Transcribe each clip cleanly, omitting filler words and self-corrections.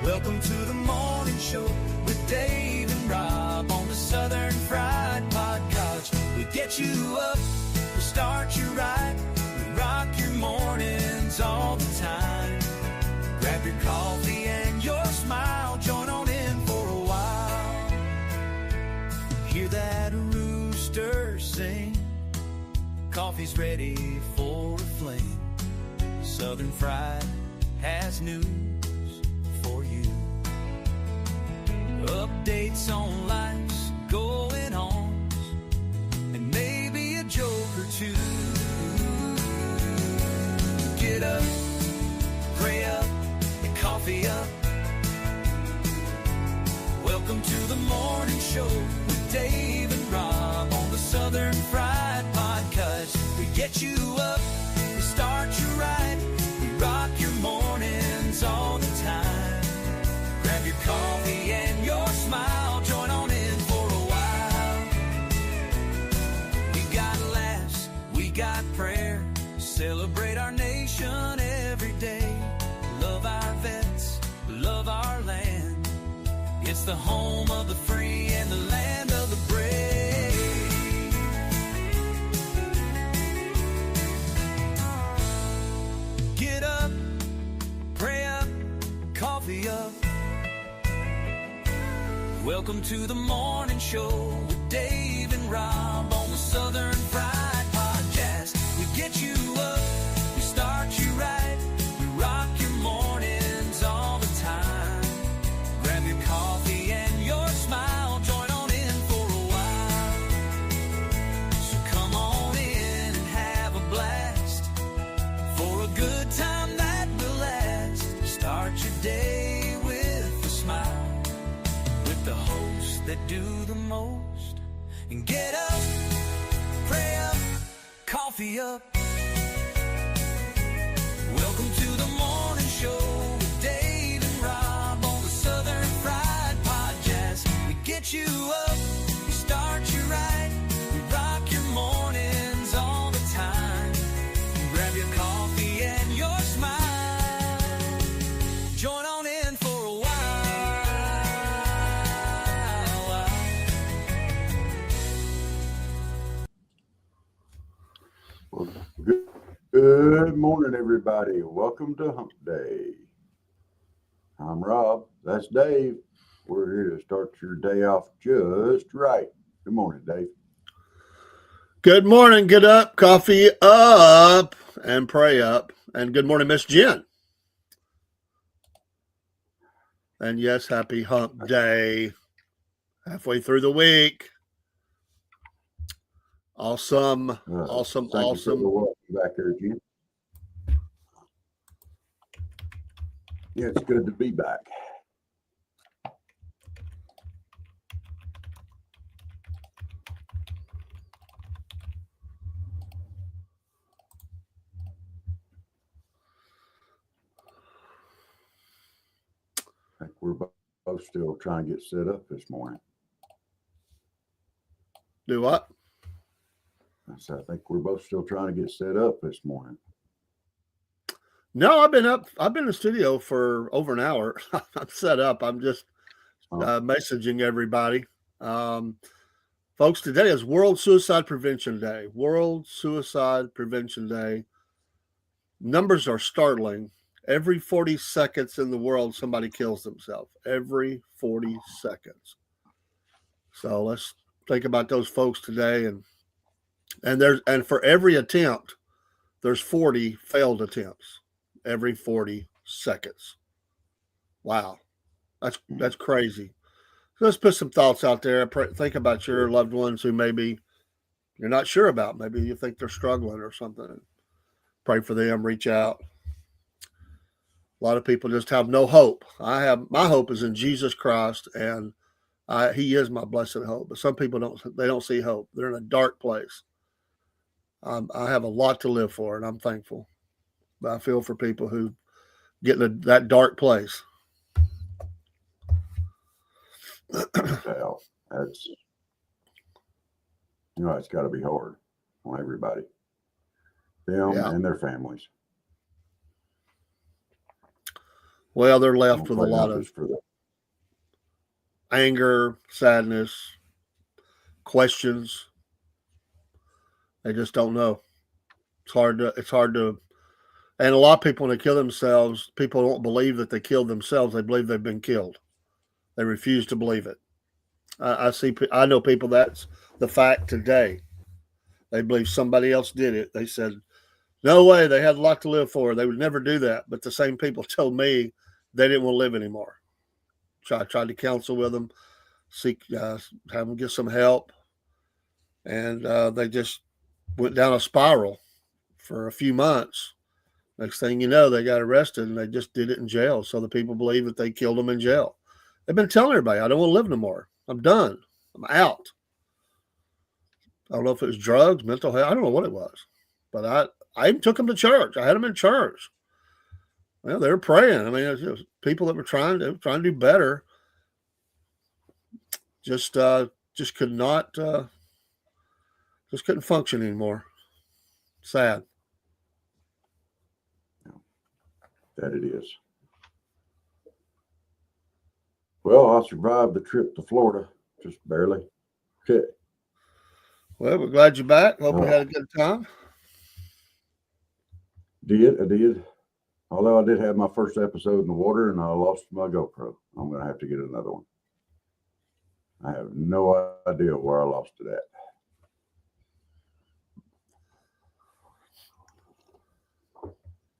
Welcome to the morning show with Dave and Rob on the Southern Fried Podcast. We get you up, we start you right, we rock your mornings all the time. Grab your coffee and your smile, join on in for a while. Hear that rooster sing, coffee's ready for a fling. Southern Fried has news for you. Updates on life's going on, and maybe a joke or two. Get up, pray up, and coffee up. Welcome to the morning show with Dave and Rob on the Southern Fried Podcast. We get you up, we start you right, we rock your mornings all the time. Grab your coffee and your smile, join on in for a while. We got laughs, we got prayer, celebrate our nation every day. Love our vets, love our land. It's the home of the free and the land of the brave. Get up, pray up, coffee up. Welcome to the morning show with Dave and Rob on the Southern Fried Podcast. We get you up, we start you right, we rock your mornings all the time. Grab your coffee and your smile, join on in for a while. So come on in and have a blast, for a good time that will last. Start your day with a smile, with the hosts that do the most. And get up, pray up, coffee up. Welcome to the morning show with Dave and Rob on the Southern Fried Podcast. We get you up, we start you right, we rock your mornings all the time. Grab your coffee and your smile, join on in for a while. Well, good morning, everybody. Welcome to Hump Day. I'm Rob. That's Dave. We're here to start your day off just right. Good morning, Dave. Good morning. Get up, coffee up, and pray up. And good morning, Miss Jen. And yes, happy Hump Day. Halfway through the week. Awesome. Awesome. Thank you for the welcome back here again. Yeah, it's good to be back. I think we're both still trying to get set up this morning. Do what? So I think we're both still trying to get set up this morning. No, I've been up. I've been in the studio for over an hour. I'm set up. I'm just messaging everybody. Folks, today is World Suicide Prevention Day. World Suicide Prevention Day. Numbers are startling. Every 40 seconds in the world, somebody kills themselves. Every 40 seconds. So let's think about those folks today. And for every attempt, there's 40 failed attempts. Every 40 seconds. Wow. That's crazy. So let's put some thoughts out there. Think about your loved ones who maybe you're not sure about. Maybe you think they're struggling or something. Pray for them. Reach out. A lot of people just have no hope. My hope is in Jesus Christ, and He is my blessed hope. But some people don't see hope. They're in a dark place. I have a lot to live for, and I'm thankful. But I feel for people who get in that dark place. Well, that's, it's got to be hard on everybody, them and their families. Well, they're left Don't with a quite know lot if of it's for the anger, sadness, questions. They just don't know. It's hard to, and a lot of people, when they kill themselves, people don't believe that they killed themselves. They believe they've been killed. They refuse to believe it. I know people that's the fact today. They believe somebody else did it. They said, no way, they had a lot to live for. They would never do that. But the same people told me they didn't want to live anymore. So I tried to counsel with them, have them get some help. And they just went down a spiral for a few months. Next thing you know, they got arrested and they just did it in jail. So the people believe that they killed them in jail. They've been telling everybody, I don't want to live no more. I'm done. I'm out. I don't know if it was drugs, mental health. I don't know what it was. But I even took them to church. I had them in church. Well, they were praying. I mean, it was people that were trying to do better. Just could not, just couldn't function anymore. Sad. that it is. Well, I survived the trip to Florida, just barely. Okay. Well, we're glad you're back. Hope you had a good time. I did. Although I did have my first episode in the water and I lost my GoPro. I'm going to have to get another one. I have no idea where I lost it at.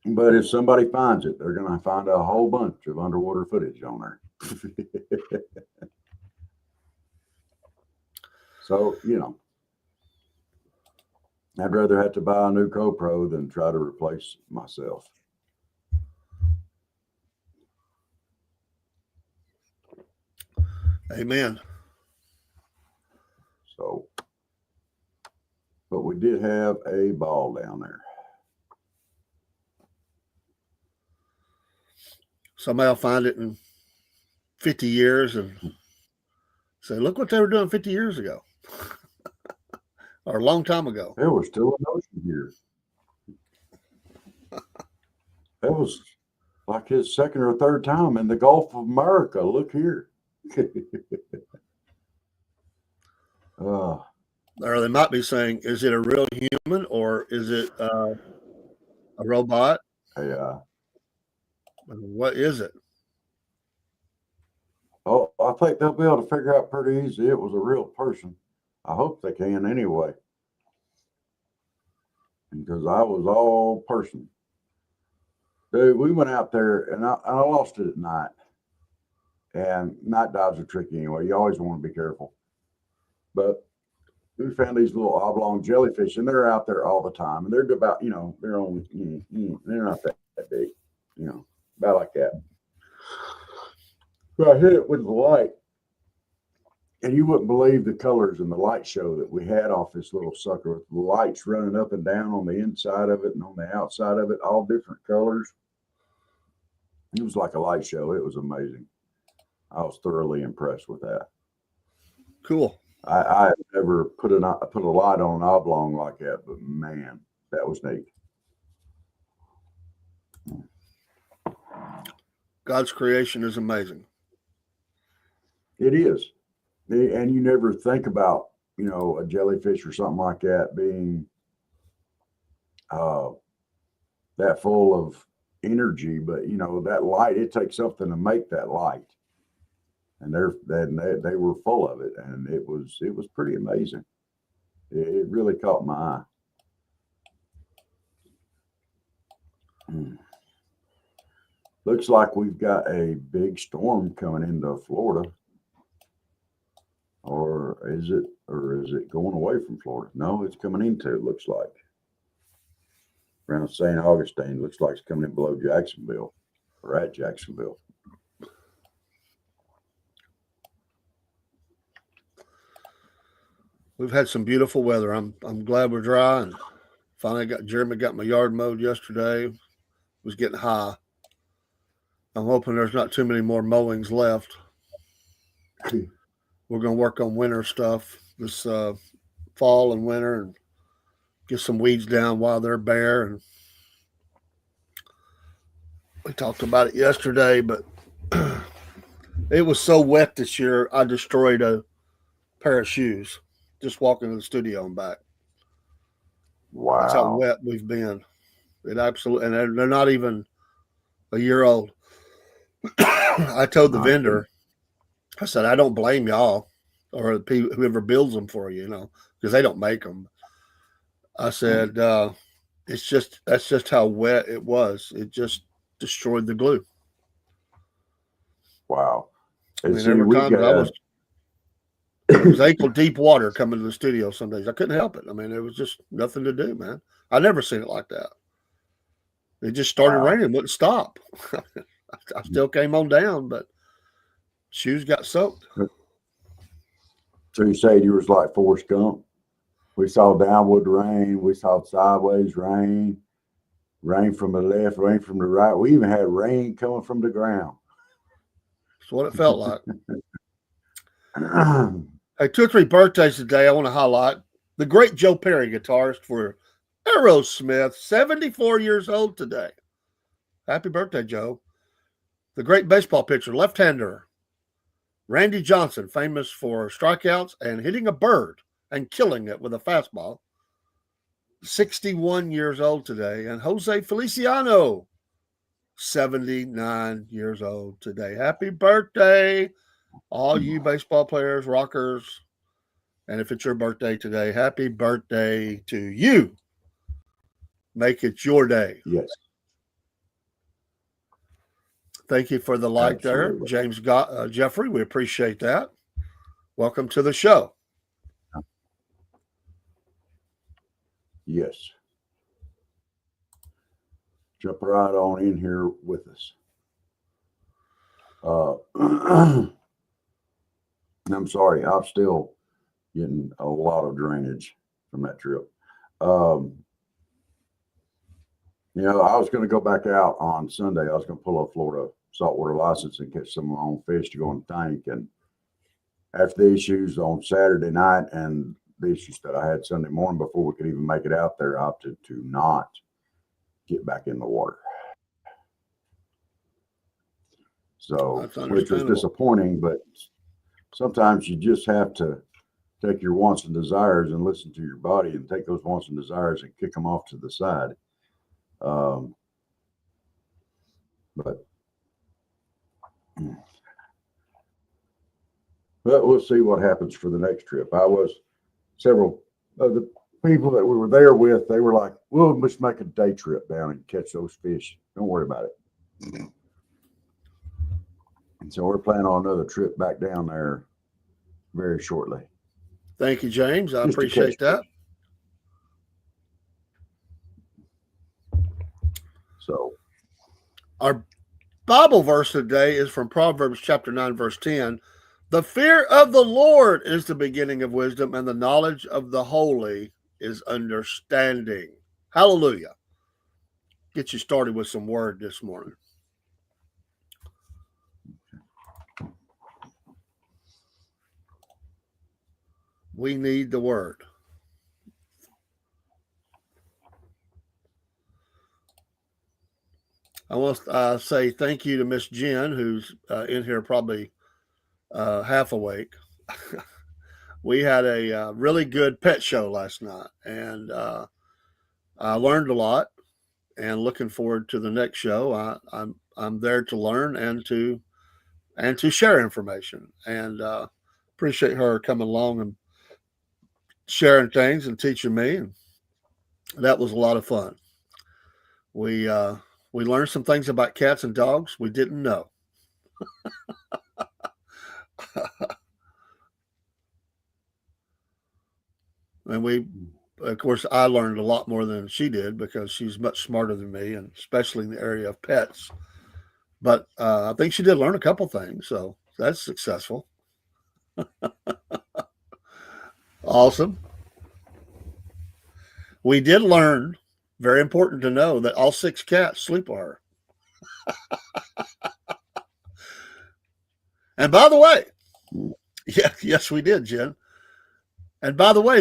But if somebody finds it, they're going to find a whole bunch of underwater footage on there. So, I'd rather have to buy a new GoPro than try to replace myself. Amen. So, but we did have a ball down there. Somebody will find it in 50 years and say, look what they were doing 50 years ago or a long time ago. There was still an ocean here. That was like his second or third time in the Gulf of America. Look here. Or they might be saying, is it a real human or is it a robot? Yeah. What is it? Oh, I think they'll be able to figure out pretty easy it was a real person. I hope they can anyway. Because I was all person. Dude, we went out there and I lost it at night. And night dives are tricky anyway. You always want to be careful. But we found these little oblong jellyfish, and they're out there all the time. And they're about, they're only, they're not that big, about like that. So I hit it with the light. And you wouldn't believe the colors in the light show that we had off this little sucker with the lights running up and down on the inside of it and on the outside of it, all different colors. It was like a light show. It was amazing. I was thoroughly impressed with that. Cool. I had never put a light on an oblong like that, but man, that was neat. God's creation is amazing. It is. And you never think about, a jellyfish or something like that being that full of energy, but that light, it takes something to make that light. And they were full of it, and it was pretty amazing. It really caught my eye. Looks like we've got a big storm coming into Florida. Or is it going away from Florida? No, it's coming into, it looks like. Around St. Augustine, looks like it's coming in below Jacksonville, or at Jacksonville. We've had some beautiful weather. I'm glad we're dry, and finally Jeremy got my yard mowed yesterday. It was getting high. I'm hoping there's not too many more mowings left. We're going to work on winter stuff this fall and winter and get some weeds down while they're bare. And We talked about it yesterday, but it was so wet this year, I destroyed a pair of shoes just walking to the studio and back. That's how Wow. wet we've been. It absolutely, and they're not even a year old. I told the vendor, I said, I don't blame y'all or the people, whoever builds them for you, because they don't make them. I said, that's just how wet it was. It just destroyed the glue. Wow. And there were times it was ankle deep water coming to the studio some days. I couldn't help it. I mean, there was just nothing to do, man. I never seen it like that. It just started raining, wouldn't stop. I still came on down, but shoes got soaked. So you said you was like Forrest Gump. We saw downward rain. We saw sideways rain. Rain from the left, rain from the right. We even had rain coming from the ground. That's what it felt like. Hey, 2 or 3 birthdays today I want to highlight. The great Joe Perry, guitarist for Aerosmith, 74 years old today. Happy birthday, Joe. The great baseball pitcher, left-hander, Randy Johnson, famous for strikeouts and hitting a bird and killing it with a fastball. 61 years old today. And Jose Feliciano, 79 years old today. Happy birthday, all you baseball players, rockers. And if it's your birthday today, happy birthday to you. Make it your day. Yes. Thank you for the like there, James Jeffrey. We appreciate that. Welcome to the show. Yes. Jump right on in here with us. I'm sorry, I'm still getting a lot of drainage from that trip. I was going to go back out on Sunday. I was going to pull a Florida saltwater license and catch some of my own fish to go in the tank. And after the issues on Saturday night and the issues that I had Sunday morning before we could even make it out there, I opted to not get back in the water. So, which was disappointing, but sometimes you just have to take your wants and desires and listen to your body and take those wants and desires and kick them off to the side. But we'll see what happens for the next trip. Several of the people that we were there with, they were like, we'll just make a day trip down and catch those fish. Don't worry about it. And so we're planning on another trip back down there very shortly. Thank you, James. I appreciate that. So our Bible verse today is from Proverbs chapter 9, verse 10. The fear of the Lord is the beginning of wisdom, and the knowledge of the holy is understanding. Hallelujah. Get you started with some word this morning. We need the word. I want to say thank you to Miss Jen, who's in here probably half awake. We had a really good pet show last night, and I learned a lot. And looking forward to the next show. I'm there to learn and to share information. And appreciate her coming along and sharing things and teaching me. And that was a lot of fun. We learned some things about cats and dogs we didn't know. And of course, I learned a lot more than she did because she's much smarter than me, and especially in the area of pets. But I think she did learn a couple things, so that's successful. Awesome. We did learn, very important to know, that all 6 cats sleep with her. And by the way, yes, we did, Jen. And by the way,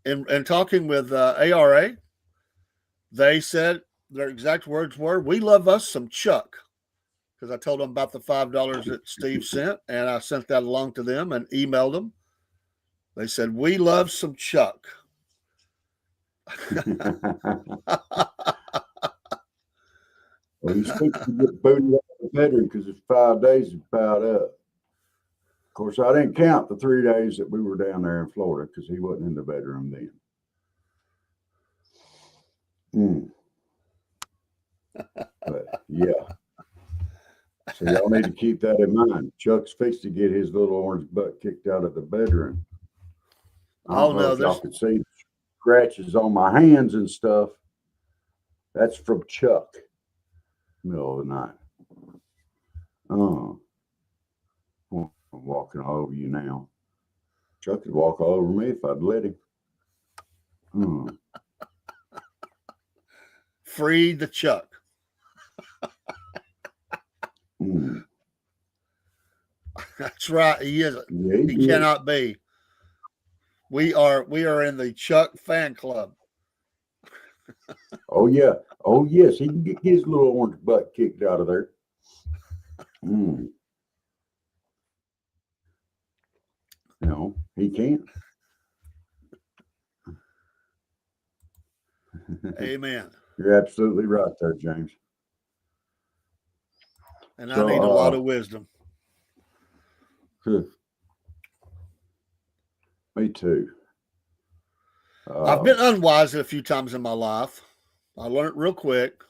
in talking with ARA, they said their exact words were, "We love us some Chuck," because I told them about the $5 that Steve sent, and I sent that along to them and emailed them. They said, "We love some Chuck." Well, he's fixing to get booted out of the bedroom because it's 5 days he's piled up. Of course, I didn't count the 3 days that we were down there in Florida because he wasn't in the bedroom then. But yeah. So y'all need to keep that in mind. Chuck's fixed to get his little orange butt kicked out of the bedroom. I don't know if y'all can see the scratches on my hands and stuff. That's from Chuck. Middle of the night. Oh, I'm walking all over you now. Chuck could walk all over me if I'd let him. Free the Chuck. That's right. He is. Yeah, he cannot be. We are in the Chuck fan club. Oh yeah. Oh yes. He can get his little orange butt kicked out of there. No, he can't. Amen. You're absolutely right there, James. And I need a lot of wisdom. Me too. I've been unwise a few times in my life. I learned real quick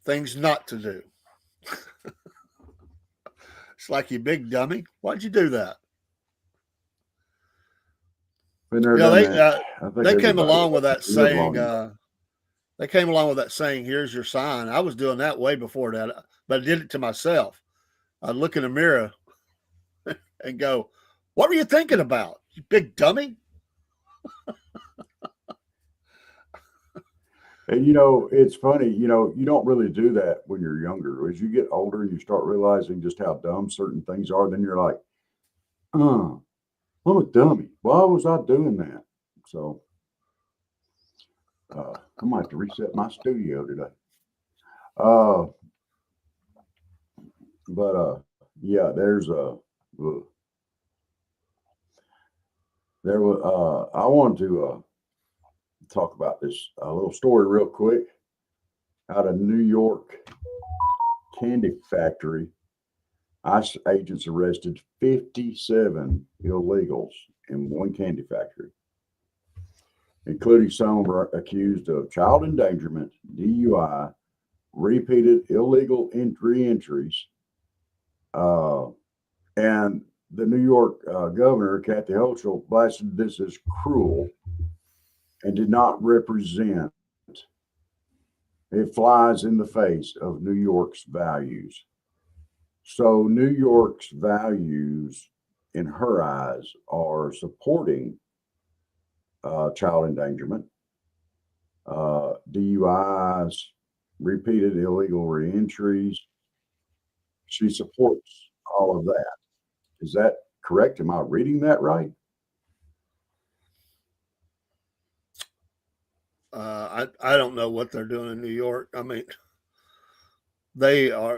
things not to do. It's like, you big dummy. Why'd you do that? They came along with that saying. They came along with that saying, "Here's your sign." I was doing that way before that, but I did it to myself. I'd look in the mirror and go, "What were you thinking about, you big dummy?" And it's funny, you don't really do that when you're younger. As you get older and you start realizing just how dumb certain things are, then you're like, I'm a dummy. Why was I doing that? So I might have to reset my studio today. Yeah, I wanted to talk about this little story real quick out of New York candy factory. ICE agents arrested 57 illegals in one candy factory, including some were accused of child endangerment, DUI, repeated illegal re-entries, and the New York governor, Kathy Hochul, blasted this as cruel and did not represent. It flies in the face of New York's values. So New York's values, in her eyes, are supporting child endangerment, DUIs, repeated illegal reentries. She supports all of that. Is that correct? Am I reading that right? I don't know what they're doing in New York. I mean,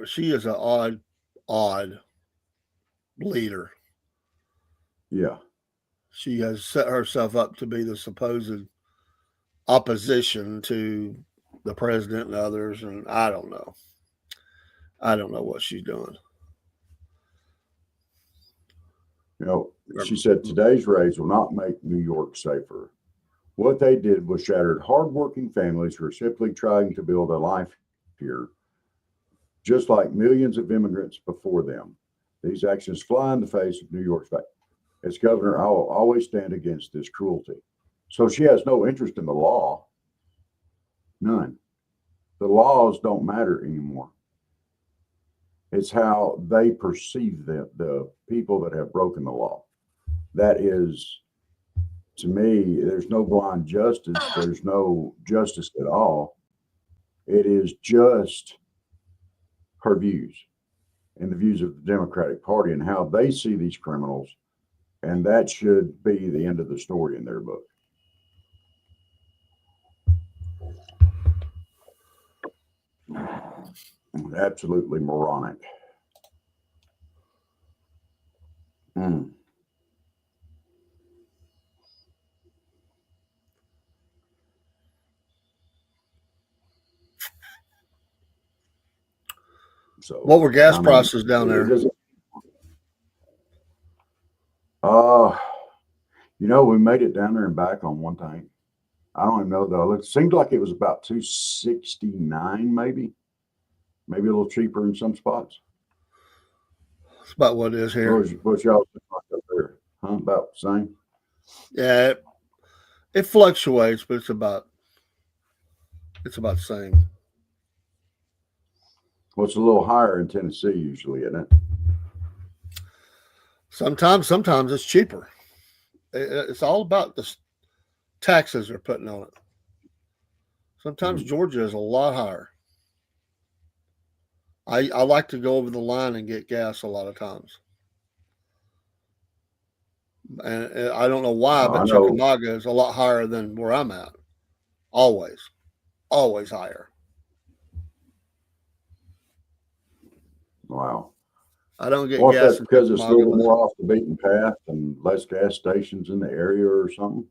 she is an odd leader. Yeah. She has set herself up to be the supposed opposition to the president and others, and I don't know. I don't know what she's doing. She said today's raids will not make New York safer. What they did was shattered hardworking families who are simply trying to build a life here, just like millions of immigrants before them. These actions fly in the face of New York's fact. As governor, I will always stand against this cruelty. So she has no interest in the law. None. The laws don't matter anymore. It's how they perceive the people that have broken the law. That is, to me, there's no blind justice. There's no justice at all. It is just her views and the views of the Democratic Party and how they see these criminals. And that should be the end of the story in their book. Absolutely moronic. So, what were gas prices down there? We made it down there and back on one tank. I don't even know though. It seemed like it was about 269, maybe a little cheaper in some spots. That's about what it is here. What y'all think like up there? Huh? About the same? Yeah, it fluctuates, but it's about the same. Well, it's a little higher in Tennessee usually, isn't it? Sometimes it's cheaper. It's all about the taxes they're putting on it. Sometimes Georgia is a lot higher. I like to go over the line and get gas a lot of times. And I don't know why, but Chickamauga is a lot higher than where I'm at. Always higher. Wow. I don't get gas. That's because it's a little more off the beaten path and less gas stations in the area or something?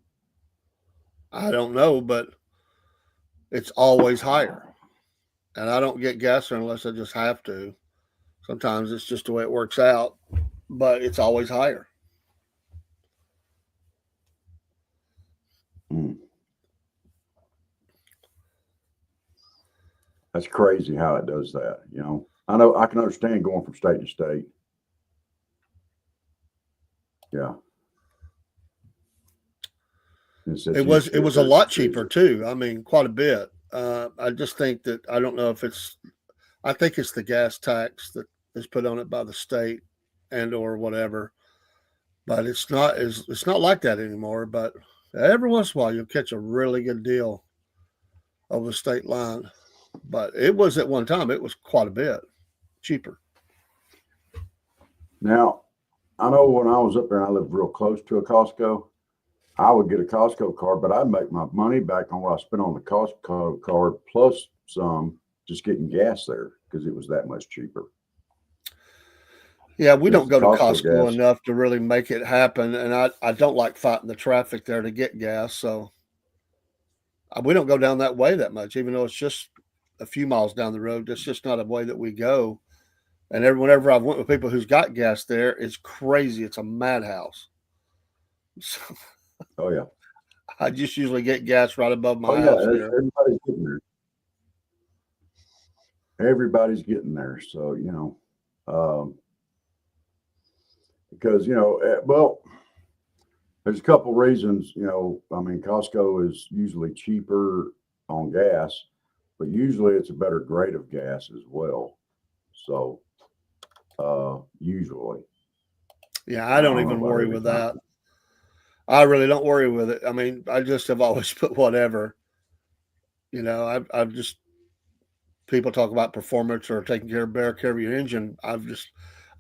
I don't know, but it's always higher. And I don't get gas there unless I just have to. Sometimes it's just the way it works out, but it's always higher. That's crazy how it does that. I know I can understand going from state to state. Yeah. It was a lot cheaper too. I mean, quite a bit. I just think that I don't know if I think it's the gas tax that is put on it by the state and or whatever. But it's not like that anymore. But every once in a while you'll catch a really good deal over the state line. But it was at one time, it was quite a bit cheaper. Now, I know when I was up there, I lived real close to a Costco. I would get a Costco card, but I'd make my money back on what I spent on the Costco card plus some just getting gas there because it was that much cheaper. Yeah, we don't go to Costco enough to really make it happen. And I don't like fighting the traffic there to get gas. So we don't go down that way that much, even though it's just a few miles down the road. That's just not a way that we go. And whenever I've went with people who's got gas there, it's crazy. It's a madhouse. So, oh yeah. I just usually get gas right above my house here. Everybody's getting there. Everybody's getting there. So, because, there's a couple reasons, Costco is usually cheaper on gas, but usually it's a better grade of gas as well. So, usually. Yeah, I don't even worry with that. I really don't worry with it. I mean, I just have always put whatever. I've just, people talk about performance or taking care of your engine. I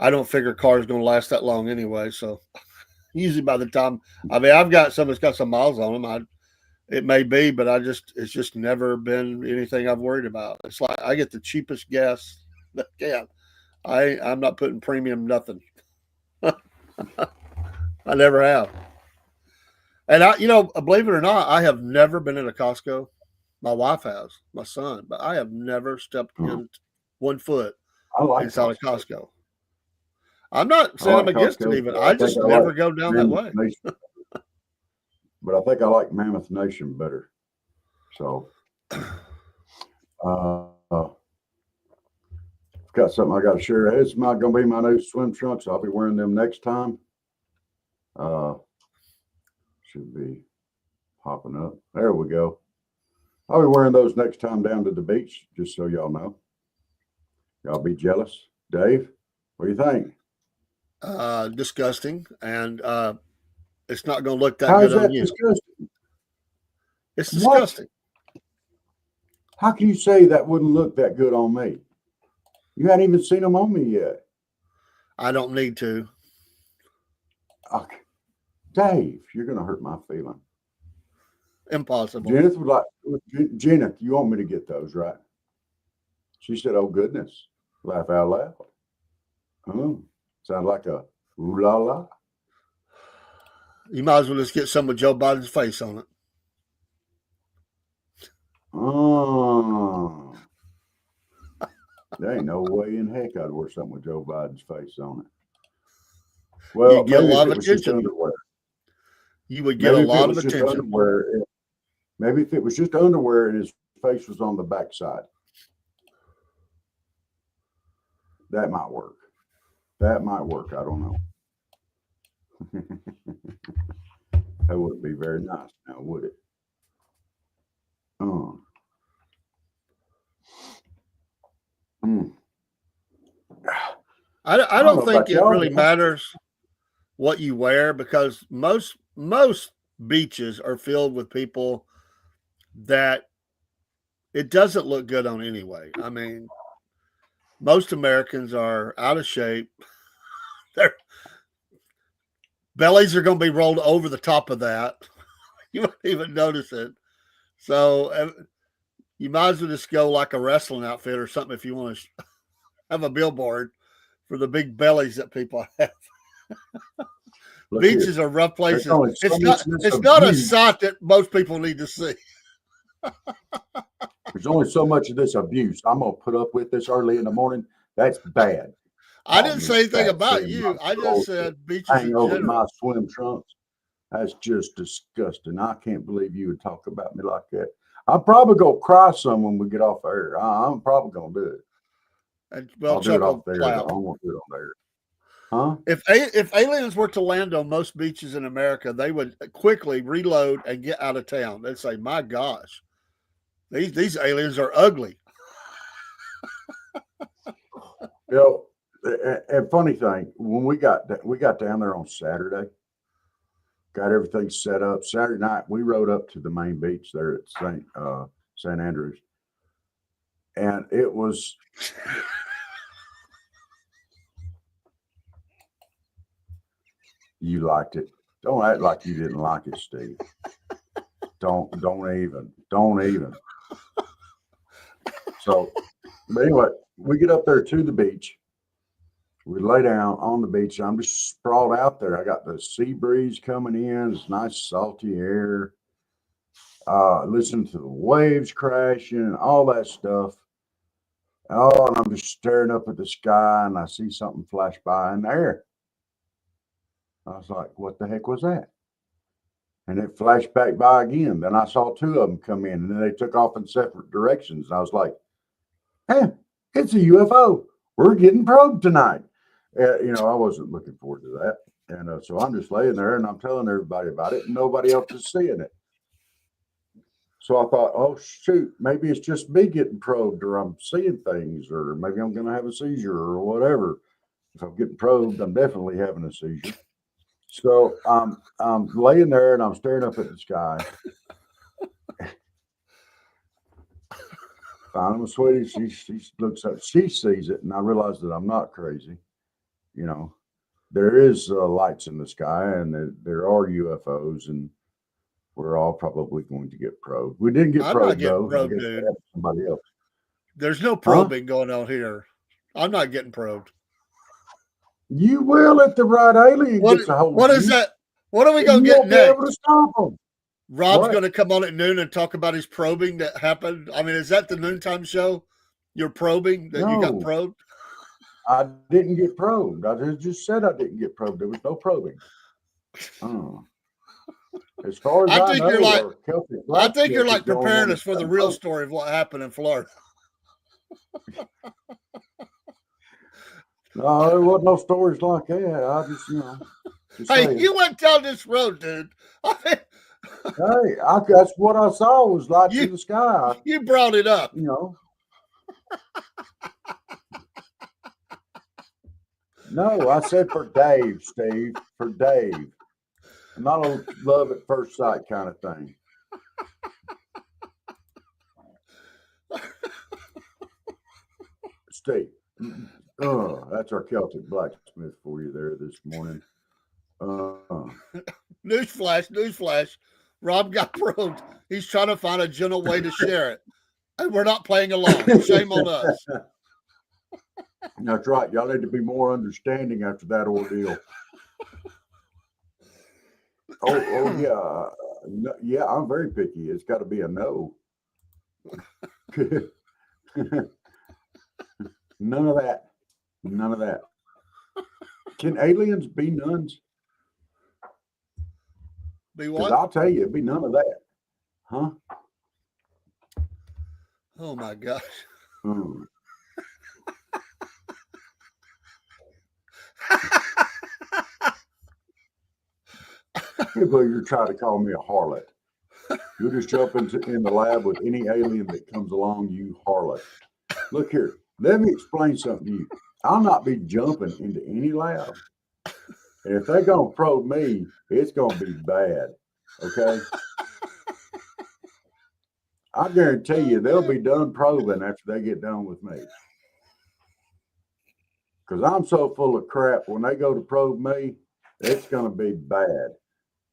don't figure a car is going to last that long anyway. So usually by the time, I've got some that's got some miles on them. It may be, but it's just never been anything I've worried about. It's like I get the cheapest gas that I can. I'm not putting premium nothing. I never have. And believe it or not, I have never been in a Costco. My wife has, my son, but I have never stepped in 1 foot inside a Costco. I'm not saying I'm against it even. I just never go down that way. But I think I like Mammoth Nation better. So, got something I got to share. It's not going to be my new swim trunks. I'll be wearing them next time. Should be popping up. There we go. I'll be wearing those next time down to the beach, just so y'all know. Y'all be jealous. Dave, what do you think? Disgusting. And it's not going to look that good on you. Disgusting? It's disgusting. What? How can you say that wouldn't look that good on me? You hadn't even seen them on me yet. I don't need to. Okay. Dave, you're going to hurt my feeling. Impossible. Jenith, you want me to get those, right? She said, "Oh goodness!" Laugh out loud. Sound like a ooh la la. You might as well just get some with Joe Biden's face on it. Oh, there ain't no way in heck I'd wear something with Joe Biden's face on it. Well, You get a maybe lot if of it was just attention. underwear. You would get Maybe a if it lot was of just attention. underwear. Maybe if it was just underwear and his face was on the backside. That might work. That might work. I don't know. That wouldn't be very nice now, would it? I don't don't know think about it y'all, really but matters what you wear, because most beaches are filled with people that it doesn't look good on anyway. I mean, most Americans are out of shape. Their bellies are going to be rolled over the top of that. You won't even notice it. So you might as well just go like a wrestling outfit or something if you want to have a billboard for the big bellies that people have. look Beaches here. are rough places. There's only so much of this It's not a abuse. sight that most people need to see. There's only so much of this abuse I'm gonna put up with this early in the morning. That's bad. I Calling didn't me say anything fat, about saying you. my I just clothes said beaches hang in over general. my swim trunks. That's just disgusting. I can't believe you would talk about me like that. I'll probably go cry some when we get off air. I'm probably gonna do it. And well, I'll do it Chuck off will there, clap. though. I won't do it on there. Huh? If aliens were to land on most beaches in America, they would quickly reload and get out of town. They'd say, "My gosh, these aliens are ugly." You know, and funny thing, when we got down there on Saturday, got everything set up. Saturday night, we rode up to the main beach there at St. Andrews, and it was. You liked it. Don't act like you didn't like it, Steve. Don't even. So, but anyway, we get up there to the beach. We lay down on the beach. I'm just sprawled out there. I got the sea breeze coming in. It's nice salty air. Listen to the waves crashing and all that stuff. Oh, and I'm just staring up at the sky, and I see something flash by in the air. I was like, what the heck was that? And it flashed back by again. Then I saw two of them come in, and then they took off in separate directions. And I was like, hey, it's a UFO. We're getting probed tonight. I wasn't looking forward to that. And so I'm just laying there, and I'm telling everybody about it, and nobody else is seeing it. So I thought, oh, shoot, maybe it's just me getting probed, or I'm seeing things, or maybe I'm going to have a seizure or whatever. If I'm getting probed, I'm definitely having a seizure. So I'm laying there and I'm staring up at the sky. Finally, sweetie, she looks up, she sees it, and I realize that I'm not crazy. You know, there is lights in the sky, and there are UFOs, and we're all probably going to get probed. We didn't get I'm probed, not getting though. probed, I guess dude. somebody else. There's no probing going on here. I'm not getting probed. You will if the right alien gets a hold of you. What is that? What are we going to get next? Able to stop them. Rob's going to come on at noon and talk about his probing that happened. I mean, is that the noontime show? You're probing that you got probed? I didn't get probed. I just said I didn't get probed. There was no probing. As far as I think you're like preparing us for the real story of what happened in Florida. No, there wasn't no stories like that. I just, hey, you went down this road, dude. Hey, that's what I saw was lights in the sky. You brought it up. No, I said for Dave, Steve, for Dave. Not a love at first sight kind of thing. Steve. That's our Celtic blacksmith for you there this morning. Newsflash. Rob got probed. He's trying to find a gentle way to share it. And we're not playing along. Shame on us. That's right. Y'all need to be more understanding after that ordeal. Oh yeah. Yeah, I'm very picky. It's got to be a no. None of that. None of that. Can aliens be nuns? Be Because what? I'll tell you, it'd be none of that. Huh? Oh my gosh. Hmm. People, you're trying to call me a harlot. You'll just jump in the lab with any alien that comes along, you harlot. Look here, let me explain something to you. I'll not be jumping into any lab. And if they're going to probe me, it's going to be bad. Okay? I guarantee you they'll be done probing after they get done with me. Because I'm so full of crap, when they go to probe me, it's going to be bad.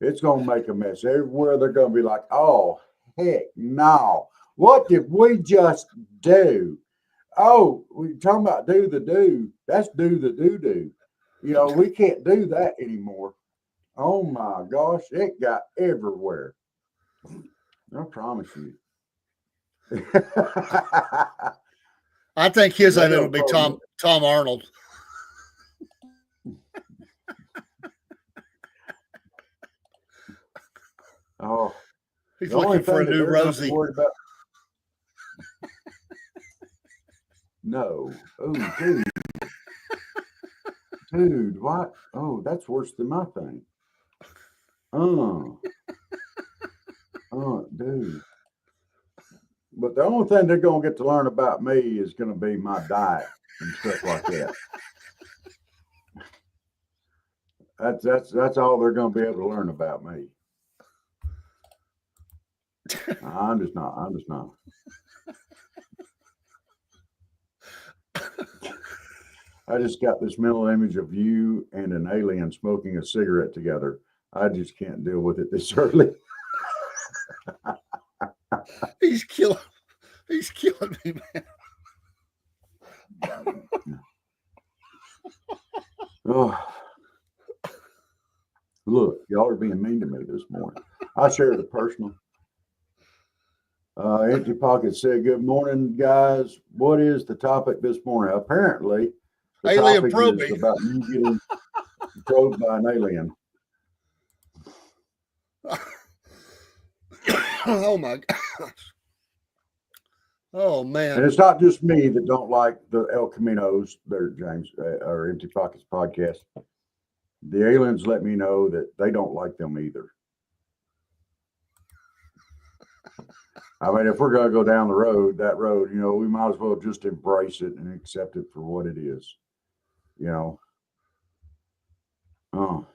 It's going to make a mess. Everywhere they're going to be like, oh, heck no. What did we just do? Oh, we're talking about do the do. That's do the do-do. You know, we can't do that anymore. Oh, my gosh. It got everywhere. I promise you. I think his name will be Tom Arnold. Oh, he's looking for a new Rosie. No. Oh, dude. Dude, what? Oh, that's worse than my thing. Dude. But the only thing they're going to get to learn about me is going to be my diet and stuff like that. That's all they're going to be able to learn about me. I'm just not. I just got this mental image of you and an alien smoking a cigarette together. I just can't deal with it this early. He's killing me, man. Oh, look, y'all are being mean to me this morning. I shared a personal. Empty Pocket said, "Good morning, guys. What is the topic this morning?" Apparently, the alien topic probing is about you getting probed by an alien. Oh my gosh. Oh man. And it's not just me that don't like the El Caminos, there, James, or Empty Pockets podcast. The aliens let me know that they don't like them either. I mean, if we're going to go down that road, you know, we might as well just embrace it and accept it for what it is, you know. Oh.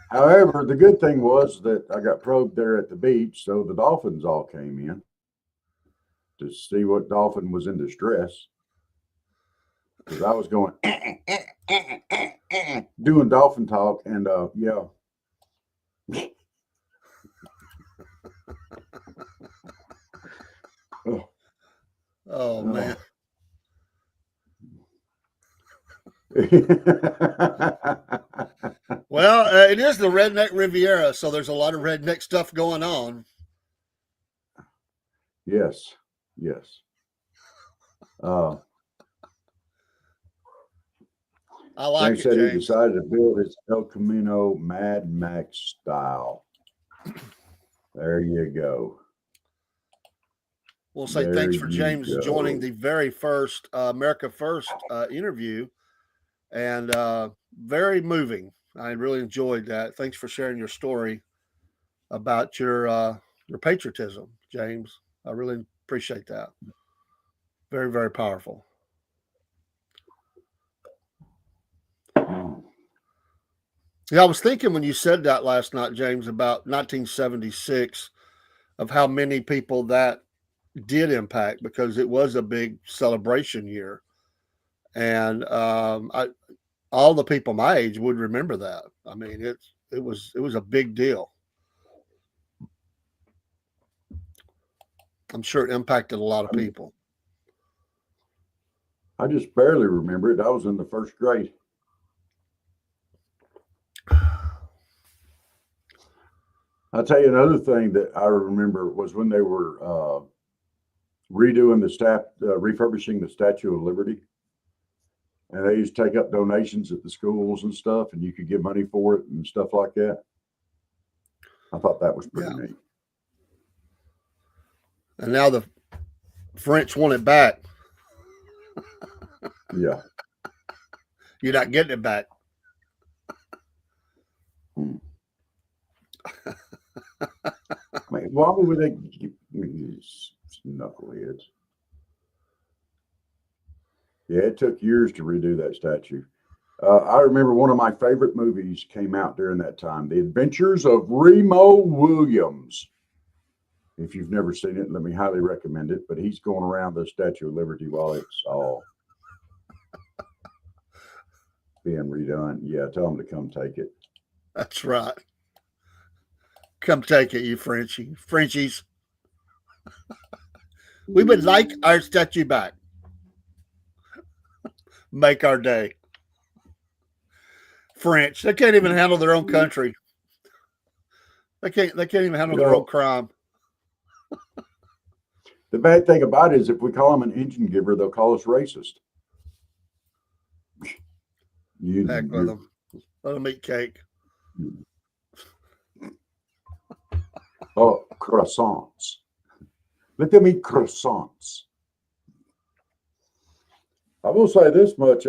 However, the good thing was that I got probed there at the beach, so the dolphins all came in to see what dolphin was in distress. Because I was going, doing dolphin talk, and yeah. Oh man. Well, it is the Redneck Riviera, so there's a lot of redneck stuff going on. Yes. I like it, said James. He decided to build his El Camino Mad Max style. There you go. We'll say thanks for James joining the very first America First interview, and very moving. I really enjoyed that. Thanks for sharing your story about your patriotism, James. I really appreciate that. Very, very powerful. Yeah, I was thinking when you said that last night, James, about 1976, of how many people that did impact, because it was a big celebration year. And all the people my age would remember that. I mean, it was a big deal. I'm sure it impacted a lot of people. I just barely remember it. I was in the first grade. I'll tell you another thing that I remember was when they were redoing refurbishing the Statue of Liberty. And they used to take up donations at the schools and stuff, and you could give money for it and stuff like that. I thought that was pretty neat. And now the French want it back. Yeah. You're not getting it back. I mean, why would they keep these knuckleheads? Yeah, it took years to redo that statue. I remember one of my favorite movies came out during that time, The Adventures of Remo Williams. If you've never seen it, let me highly recommend it. But he's going around the Statue of Liberty while it's all being redone. Yeah, tell him to come take it. That's right. Come take it, you Frenchies. We would like our statue back. Make our day. French, they can't even handle their own country. They can't even handle their own crime. The bad thing about it is if we call them an engine giver, they'll call us racist. Heck with them. Let them eat cake. Oh, croissants. Let them eat croissants. I will say this much,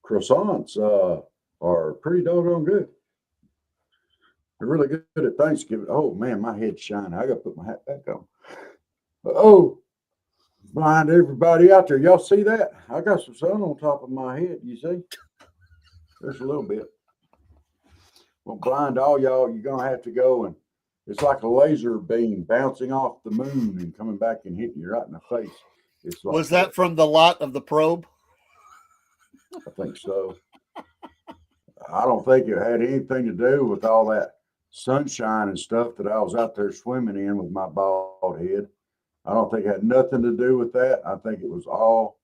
croissants are pretty doggone good. They're really good at Thanksgiving. Oh, man, my head's shining. I got to put my hat back on. Oh, blind everybody out there. Y'all see that? I got some sun on top of my head, you see? Just a little bit. Well, blind all y'all, you're going to have to go, and it's like a laser beam bouncing off the moon and coming back and hitting you right in the face. It's like Was that from the lot of the probe? I think so. I don't think it had anything to do with all that sunshine and stuff that I was out there swimming in with my bald head. I don't think it had nothing to do with that. I think it was all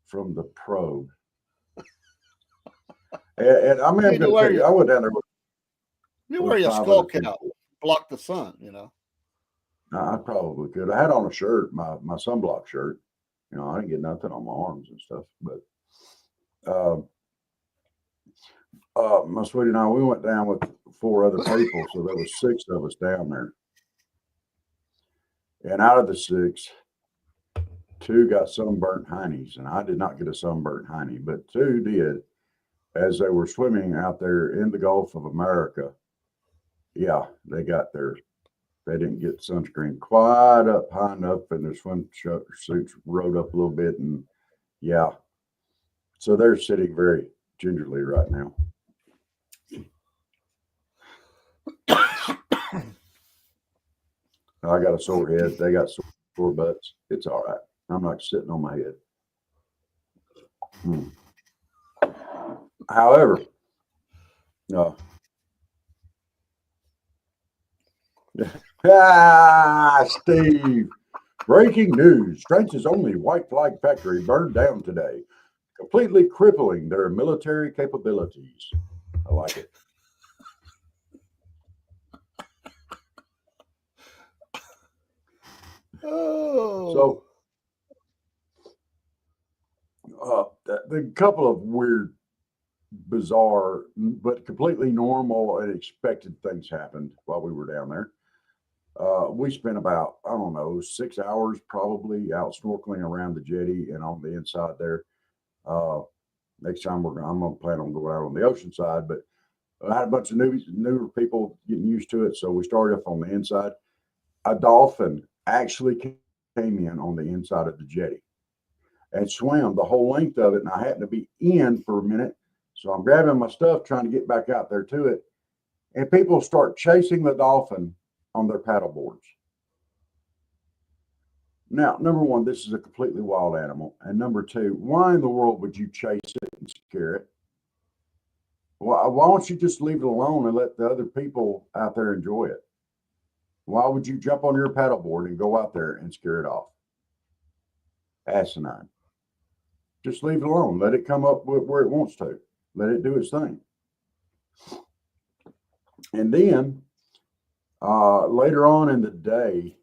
from the probe. And I mean, I'm going to tell you, I went down there with. You wear your skull cap, block the sun, you know. I probably could. I had on a shirt, my sunblock shirt. You know, I didn't get nothing on my arms and stuff. But my sweetie and I, we went down with 4 other people, so there was 6 of us down there. And out of the 6, 2 got sunburnt heinies, and I did not get a sunburnt hiney, but 2 did as they were swimming out there in the Gulf of America. Yeah, they didn't get sunscreen quite up high enough, and their swim suits rode up a little bit, and yeah. So they're sitting very gingerly right now. I got a sore head. They got sore butts. It's all right. I'm not sitting on my head. However, Steve, breaking news. France's only white flag factory burned down today, completely crippling their military capabilities. I like it. Oh. So, the couple of weird, bizarre, but completely normal and expected things happened while we were down there. We spent about, I don't know, 6 hours probably out snorkeling around the jetty and on the inside there. Next time I'm going to plan on going out on the ocean side, but I had a bunch of newer people getting used to it. So we started off on the inside. A dolphin actually came in on the inside of the jetty and swam the whole length of it. And I happened to be in for a minute. So I'm grabbing my stuff, trying to get back out there to it. And people start chasing the dolphin on their paddle boards. Now, number one, this is a completely wild animal. And number 2, why in the world would you chase it and scare it? Why don't you just leave it alone and let the other people out there enjoy it? Why would you jump on your paddleboard and go out there and scare it off? Asinine. Just leave it alone. Let it come up where it wants to. Let it do its thing. And then later on in the day,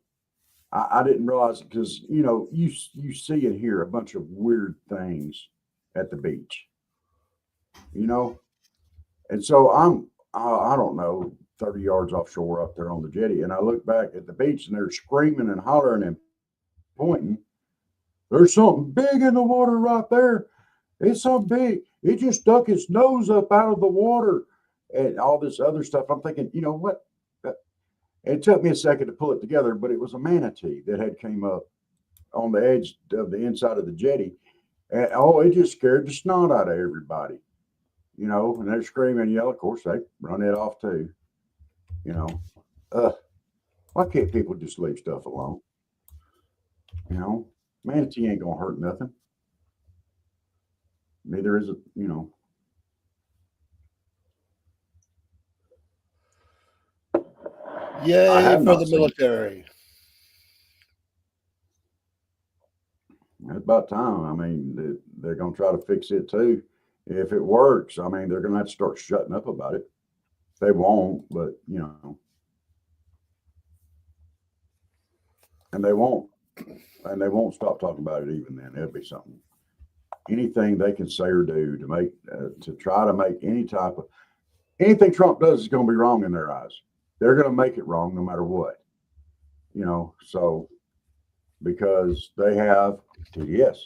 I didn't realize it because, you see and hear a bunch of weird things at the beach, And so I'm, I don't know, 30 yards offshore up there on the jetty. And I look back at the beach and they're screaming and hollering and pointing. There's something big in the water right there. It's so big. It just stuck its nose up out of the water and all this other stuff. I'm thinking, you know what? It took me a second to pull it together, but it was a manatee that had came up on the edge of the inside of the jetty. And it just scared the snot out of everybody, and they're screaming and yelling. Of course, they run it off too, Why can't people just leave stuff alone? Manatee ain't gonna hurt nothing. Neither is it, Yay for the military. It's about time. I mean, they're going to try to fix it too. If it works, I mean, they're going to have to start shutting up about it. They won't, but, and they won't. And they won't stop talking about it even then. It'll be something. Anything they can say or do to make, to try to make anything Trump does is going to be wrong in their eyes. They're going to make it wrong no matter what, so because they have TDS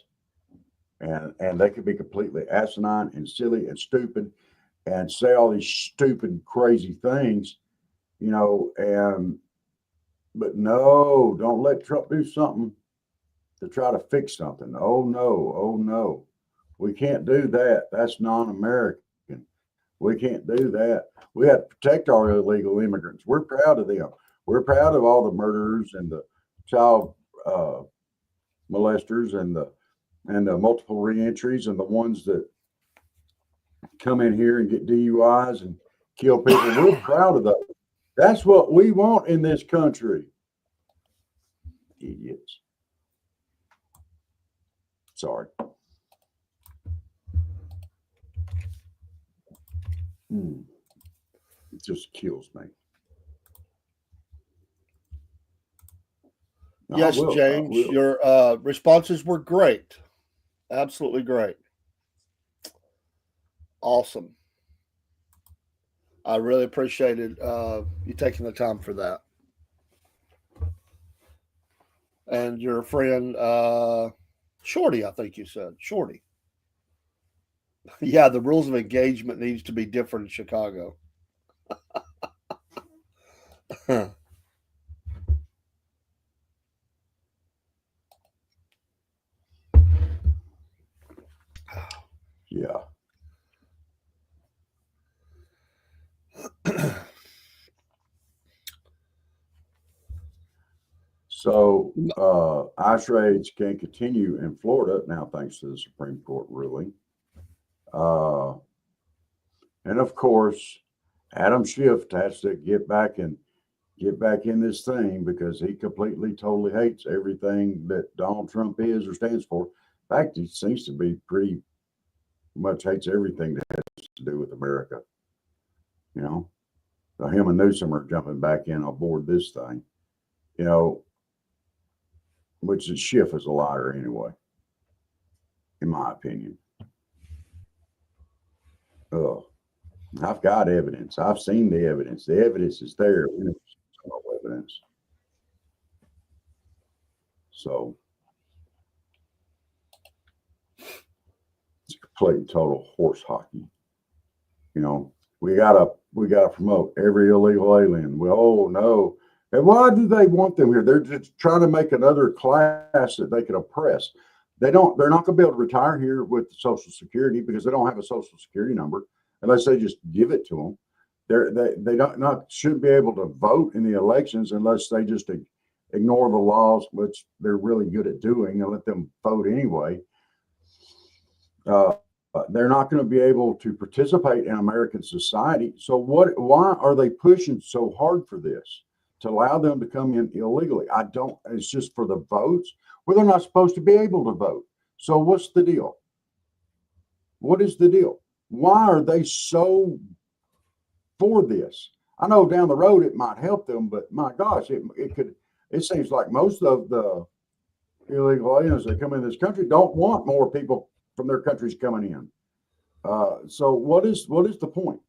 and they could be completely asinine and silly and stupid and say all these stupid, crazy things, but no, don't let Trump do something to try to fix something. Oh no, we can't do that. That's non-American. We can't do that. We have to protect our illegal immigrants. We're proud of them. We're proud of all the murderers and the child molesters and the multiple reentries and the ones that come in here and get DUIs and kill people. We're proud of those. That's what we want in this country. Idiots. Sorry. It just kills me. Yes, James, your responses were great. Absolutely great. Awesome. I really appreciated you taking the time for that. And your friend, Shorty, I think you said. Shorty. Yeah, the rules of engagement needs to be different in Chicago. Yeah. So ICE raids can continue in Florida now, thanks to the Supreme Court ruling. And of course, Adam Schiff has to get back in this thing because he completely, totally hates everything that Donald Trump is or stands for. In fact, he seems to be pretty much hates everything that has to do with America. So him and Newsom are jumping back in aboard this thing, which is Schiff is a liar anyway, in my opinion. I've got evidence. I've seen the evidence. The evidence is there. No evidence. So it's complete total horse hockey. We gotta promote every illegal alien. Well, no. And why do they want them here? They're just trying to make another class that they can oppress. They're not going to be able to retire here with Social Security because they don't have a Social Security number unless they just give it to them. They shouldn't be able to vote in the elections unless they just ignore the laws, which they're really good at doing, and let them vote anyway. They're not going to be able to participate in American society. So why are they pushing so hard for this? to allow them to come in illegally. It's just for the votes. Well, they're not supposed to be able to vote. So what's the deal? What is the deal? Why are they so for this? I know down the road it might help them, but my gosh, it seems like most of the illegal aliens that come in this country don't want more people from their countries coming in. So what is the point?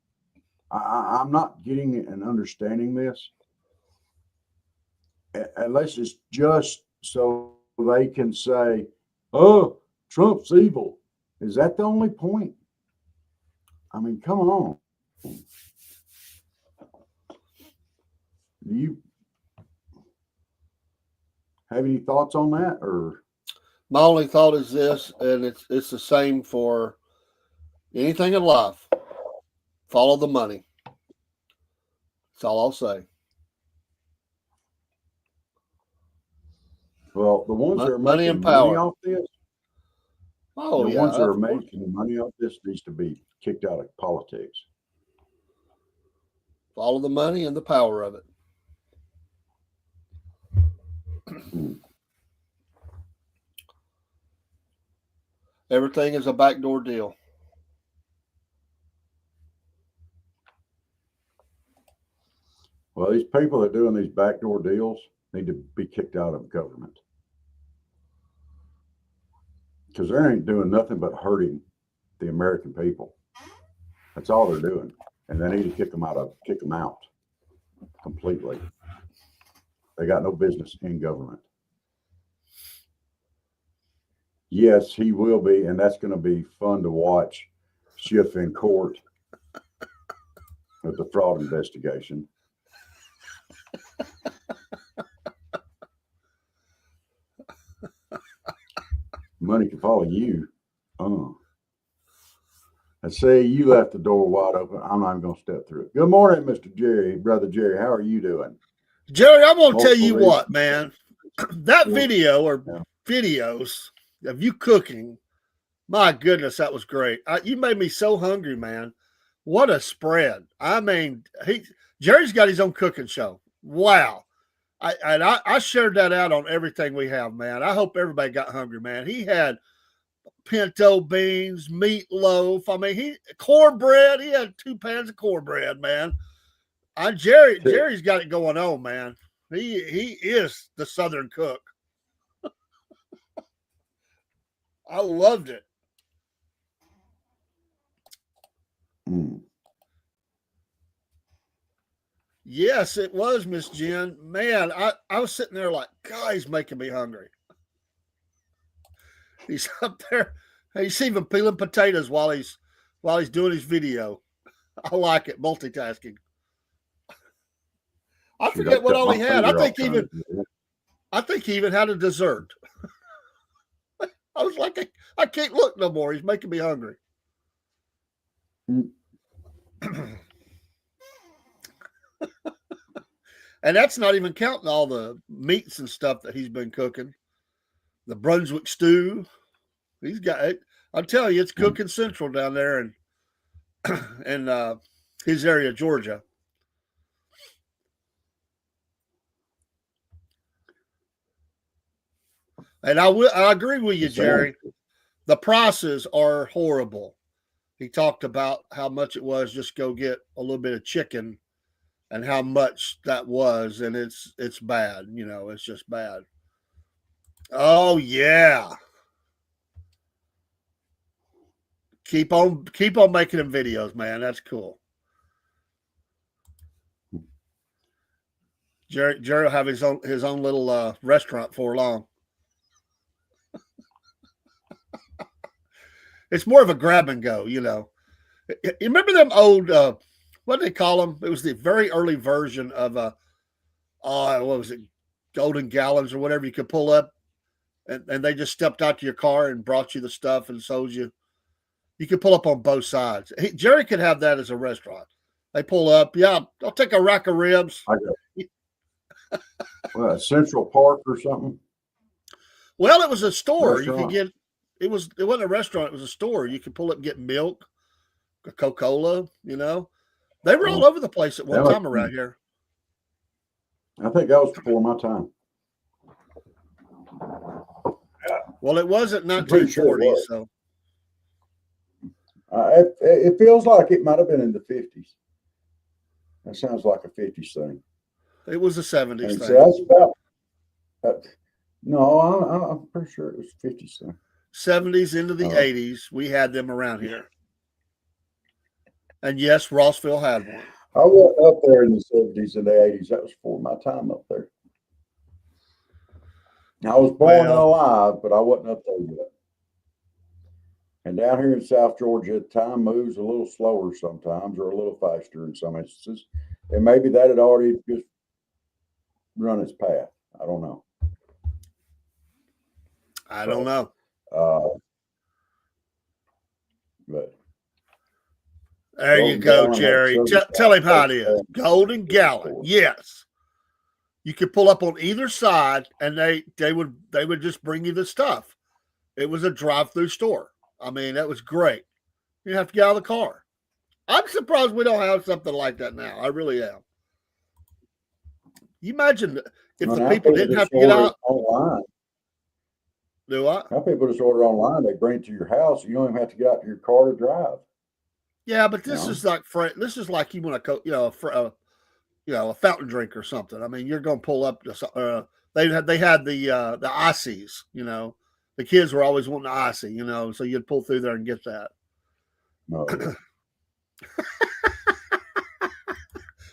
I'm not getting and understanding this, unless it's just so they can say, "Oh, Trump's evil." Is that the only point? I mean, come on. Do you have any thoughts on that, or? My only thought is this, and it's the same for anything in life. Follow the money. That's all I'll say. Well, the ones that are Money making and power. money off this, Oh, the yeah. ones that are making money off this needs to be kicked out of politics. Follow the money and the power of it. Everything is a backdoor deal. Well, these people that are doing these backdoor deals need to be kicked out of government, because they ain't doing nothing but hurting the American people. That's all they're doing, and they need to kick them out completely. They got no business in government. Yes, he will be, and that's going to be fun to watch Schiff in court with the fraud investigation. Money can follow you. I say you left the door wide open. I'm not even going to step through it. Good morning, Mr. Jerry, Brother Jerry. How are you doing? Jerry, I'm going to tell you what, man. That video or videos of you cooking, my goodness, that was great. You made me so hungry, man. What a spread. I mean, Jerry's got his own cooking show. Wow. I shared that out on everything we have, man. I hope everybody got hungry, man. He had pinto beans, meatloaf. I mean, cornbread. He had 2 pans of cornbread, man. Jerry's got it going on, man. He is the Southern cook. I loved it. Yes, it was, Miss Jen. Man, I was sitting there like, God, he's making me hungry. He's up there. He's even peeling potatoes while he's doing his video. I like it, multitasking. I forget what all he had. I think he even had a dessert. I was like, I can't look no more. He's making me hungry. And that's not even counting all the meats and stuff that he's been cooking. The Brunswick stew. He's got it. I'll tell you, it's cooking central down there in his area, Georgia. And I agree with you, Jerry. The prices are horrible. He talked about how much it was just go get a little bit of chicken and how much that was, and it's bad. You know, it's just bad. Oh yeah. Keep on making them videos, man. That's cool. Jerry will have his own little restaurant for long. It's more of a grab and go, you know. You remember them old, what do they call them? It was the very early version of what was it, Golden Gallons or whatever you could pull up, and they just stepped out to your car and brought you the stuff and sold you. You could pull up on both sides. Jerry could have that as a restaurant. They pull up, yeah, I'll take a rack of ribs. Well, Central Park or something? Well, it was a store. Restaurant. You could get. It wasn't a restaurant. It was a store. You could pull up and get milk, a Coca-Cola. You know, they were all over the place at one time around here. I think that was before my time. Well, it wasn't I'm pretty sure it 1940, was. so It feels like it might have been in the 50s. That sounds like a 50s thing. it was a 70s And thing. so that's about. No, I'm pretty sure it was 50s thing. 70s into the 80s, we had them around here. And yes, Rossville had one. I wasn't up there in the 70s and the 80s. That was before my time up there. I was born and alive, but I wasn't up there yet. And down here in South Georgia, time moves a little slower sometimes, or a little faster in some instances. And maybe that had already just run its path. I don't know. I don't know. But there you go, Jerry. Tell him how it is. Golden Gallon. Yes. You could pull up on either side, and they would just bring you the stuff. It was a drive-through store. I mean, that was great. You didn't have to get out of the car. I'm surprised we don't have something like that now. I really am. You imagine if the people didn't have to get out online. Do what? Now people just order online. They bring it to your house. You don't even have to get out to your car to drive. Yeah, but this is like you want to a fountain drink or something. I mean, you're going to pull up. They had the ices. The kids were always wanting the icy. So you'd pull through there and get that. No.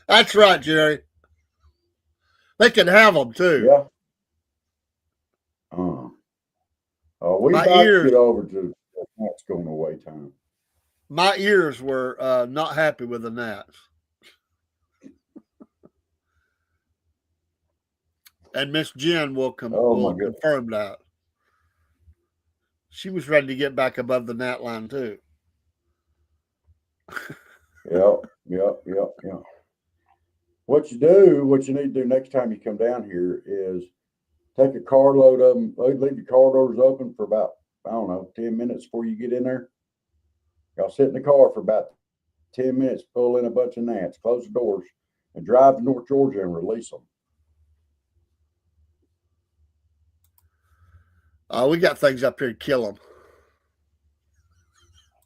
That's right, Jerry. They can have them too. Yeah. We might get over to that's going away time. My ears were not happy with the gnats. And Miss Jen will confirm that. She was ready to get back above the gnat line too. Yep. What you need to do next time you come down here is take a carload of them. Leave your car doors open for about, 10 minutes before you get in there. Y'all sit in the car for about 10 minutes, pull in a bunch of gnats, close the doors, and drive to North Georgia and release them. We got things up here to kill them.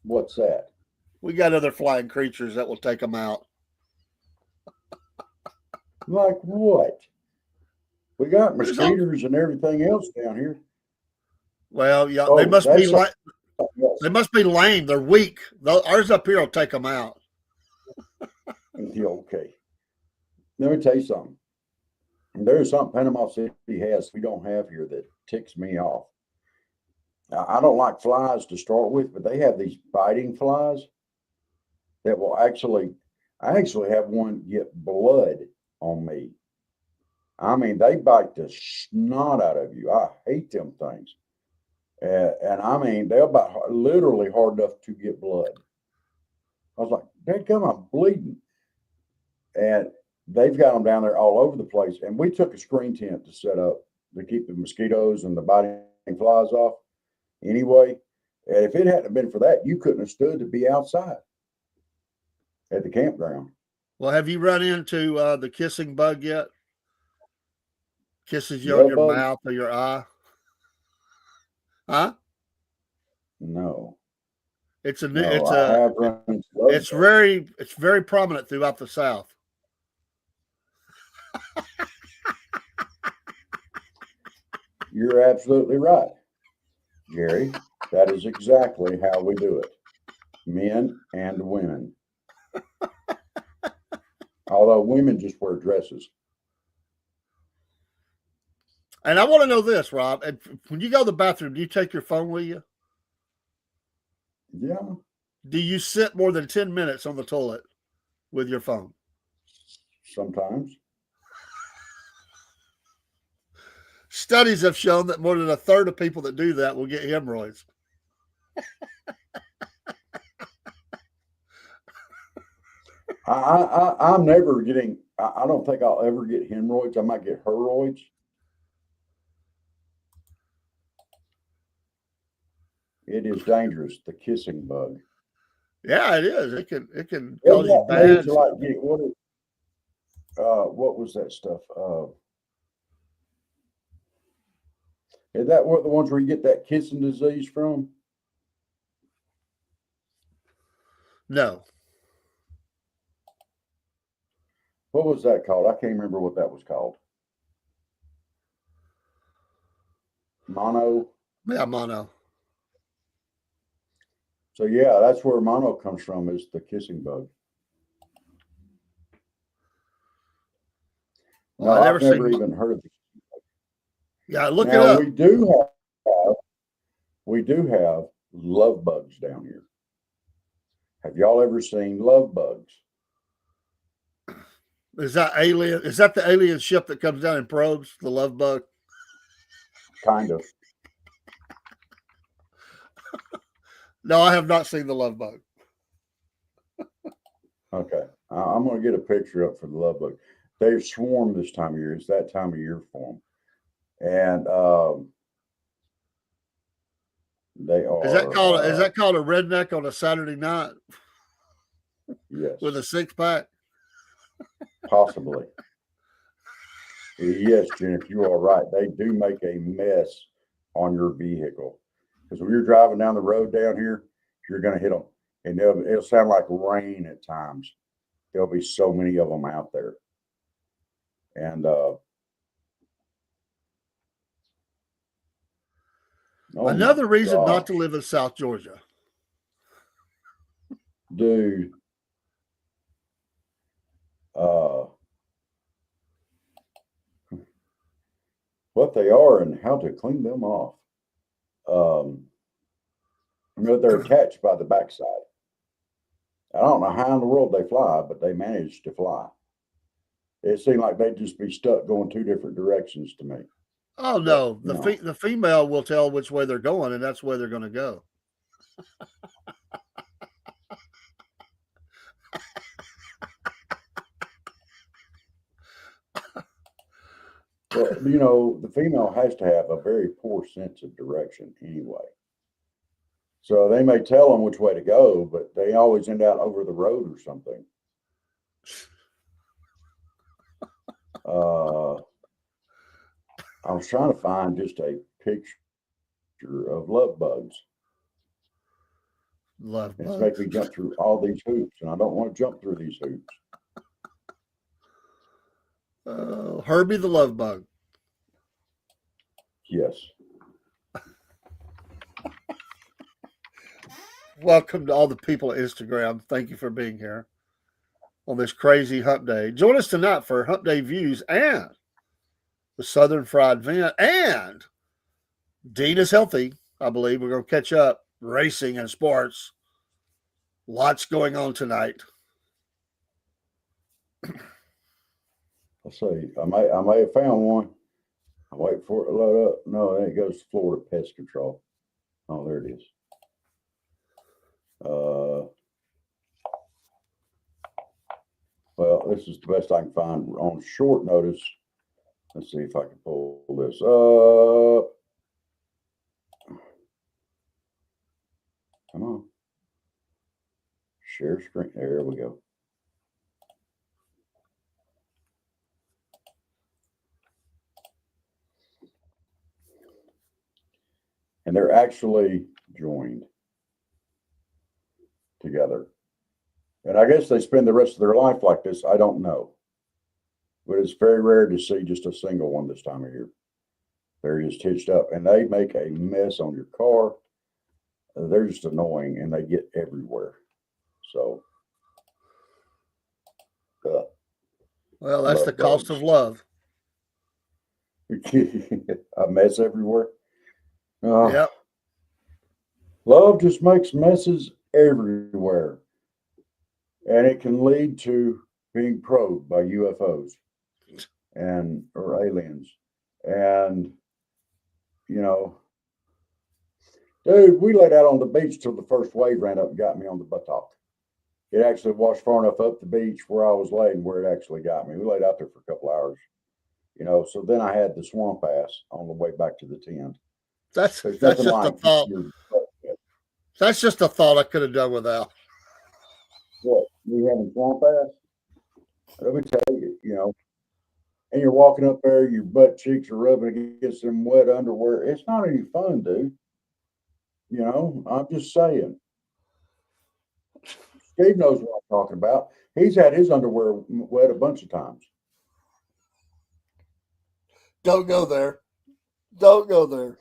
What's that? We got other flying creatures that will take them out. Like what? We got mosquitoes and everything else down here. Well, yeah, they must be lame. They're weak. Ours up here will take them out. Okay. Let me tell you something. There's something Panama City has we don't have here that ticks me off. Now, I don't like flies to start with, but they have these biting flies that will I actually have one get blood on me. I mean, they bite the snot out of you. I hate them things. And I mean, they'll bite literally hard enough to get blood. I was like, dadgum, I'm bleeding. And they've got them down there all over the place. And we took a screen tent to set up to keep the mosquitoes and the biting flies off. Anyway, and if it hadn't been for that, you couldn't have stood to be outside at the campground. Well, have you run into the kissing bug yet? Kisses you on your mouth or your eye? Huh? No. It's very prominent throughout the South. You're absolutely right, Jerry. That is exactly how we do it. Men and women. Although women just wear dresses. And I want to know this, Rob. When you go to the bathroom, do you take your phone with you? Yeah. Do you sit more than 10 minutes on the toilet with your phone? Sometimes. Studies have shown that more than a third of people that do that will get hemorrhoids. I'm never getting, I don't think I'll ever get hemorrhoids. I might get hemorrhoids. It is dangerous, the kissing bug. Yeah, it is. It can cause you bad. what was that stuff? Is that what the ones where you get that kissing disease from? No. What was that called? I can't remember what that was called. Mono. Yeah, mono. So yeah, that's where mono comes from, is the kissing bug. Well, No, I I've never never seen. even heard of it. Yeah, look it Now up. we do have love bugs down here. Have y'all ever seen love bugs? Is that alien? Is that the alien ship that comes down and probes the love bug? Kind of. No, I have not seen the love bug. Okay. I'm going to get a picture up for the love bug. They swarm this time of year. It's that time of year for them. And they are. Is that called a redneck on a Saturday night? Yes. With a 6-pack? Possibly. Yes, Jennifer, you are right. They do make a mess on your vehicle. Because when you're driving down the road down here, you're going to hit them. And it'll sound like rain at times. There'll be so many of them out there. And another reason not to live in South Georgia. Dude. What they are and how to clean them off. They're attached by the backside. I don't know how in the world they fly, but they manage to fly. It seemed like they'd just be stuck going two different directions to me. Oh no, the female will tell which way they're going, and that's where they're going to go. Well, the female has to have a very poor sense of direction anyway. So they may tell them which way to go, but they always end out over the road or something. I was trying to find just a picture of love bugs. Love bugs. It's making me jump through all these hoops, and I don't want to jump through these hoops. Herbie the love bug. Yes. Welcome to all the people at Instagram. Thank you for being here on this crazy hump day. Join us tonight for Hump Day Views and the Southern Fried Vent. And Dean is healthy, I believe. We're going to catch up. Racing and sports. Lots going on tonight. Let's see. I may have found one. I'm waiting for it to load up. No, then it goes to Florida Pest Control. Oh, there it is. Well, this is the best I can find on short notice. Let's see if I can pull this up. Come on. Share screen. There we go. And they're actually joined together. And I guess they spend the rest of their life like this. I don't know. But it's very rare to see just a single one this time of year. They're just hitched up. And they make a mess on your car. They're just annoying, and they get everywhere. So. Well, that's the cost of love. A mess everywhere. Yep. Love just makes messes everywhere. And it can lead to being probed by UFOs or aliens. And, dude, we laid out on the beach till the first wave ran up and got me on the buttock. It actually washed far enough up the beach where I was laying where it actually got me. We laid out there for a couple hours, so then I had the swamp ass on the way back to the tent. That's just a thought. That's just a thought I could have done without. What? You having swamp ass? Let me tell you, and you're walking up there, your butt cheeks are rubbing against some wet underwear. It's not any fun, dude. I'm just saying. Steve knows what I'm talking about. He's had his underwear wet a bunch of times. Don't go there. Don't go there.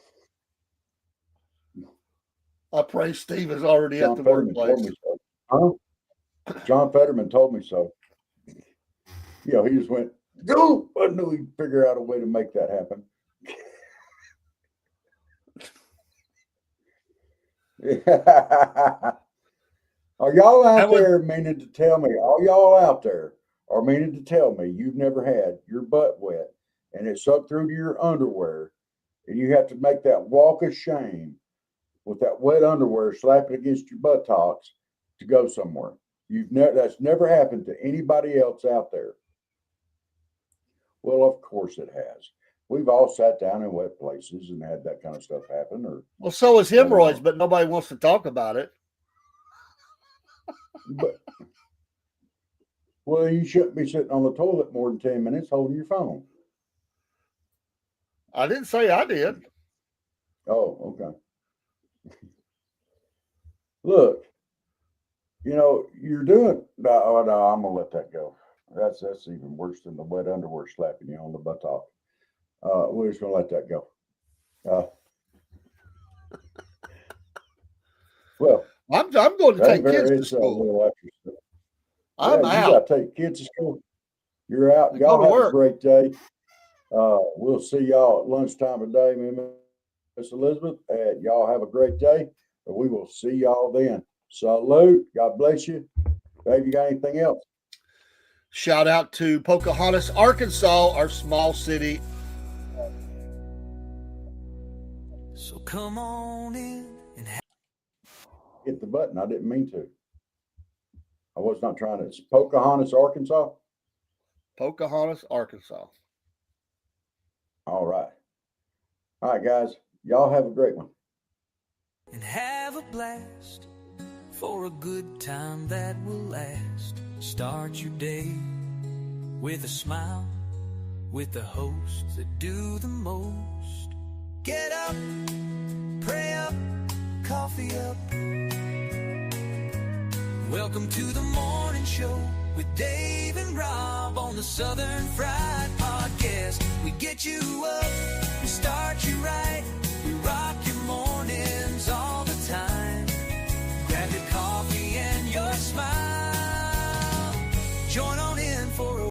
I pray Steve is already at the workplace. Huh? John Fetterman told me so. He just went, go. I knew he'd figure out a way to make that happen. Are y'all out there meaning to tell me, all y'all out there are meaning to tell me you've never had your butt wet and it sucked through to your underwear and you have to make that walk of shame with that wet underwear slapping against your buttocks to go somewhere? That's never happened to anybody else out there. Well, of course it has. We've all sat down in wet places and had that kind of stuff happen. Well, so is hemorrhoids, but nobody wants to talk about it. Well, you shouldn't be sitting on the toilet more than 10 minutes holding your phone. I didn't say I did. Oh, okay. Look, you're doing. Oh, no, I'm gonna let that go. That's even worse than the wet underwear slapping you on the buttock. We're just gonna let that go. Well, I'm going to take kids to school. I'm out. You got to take kids to school. You're out. Y'all have a great day. We'll see y'all at lunchtime today, Miss Elizabeth. And y'all have a great day. And we will see y'all then. Salute. God bless you. Dave, you got anything else? Shout out to Pocahontas, Arkansas, our small city. So come on in and hit the button. I didn't mean to. I was not trying to. It's Pocahontas, Arkansas. Pocahontas, Arkansas. All right. All right, guys. Y'all have a great one. And have a blast for a good time that will last. Start your day with a smile, with the hosts that do the most. Get up, pray up, coffee up. Welcome to the morning show with Dave and Rob on the Southern Fried Podcast. We get you up, we start you right, we rock your mornings all the time. Grab your coffee and your smile. Join us.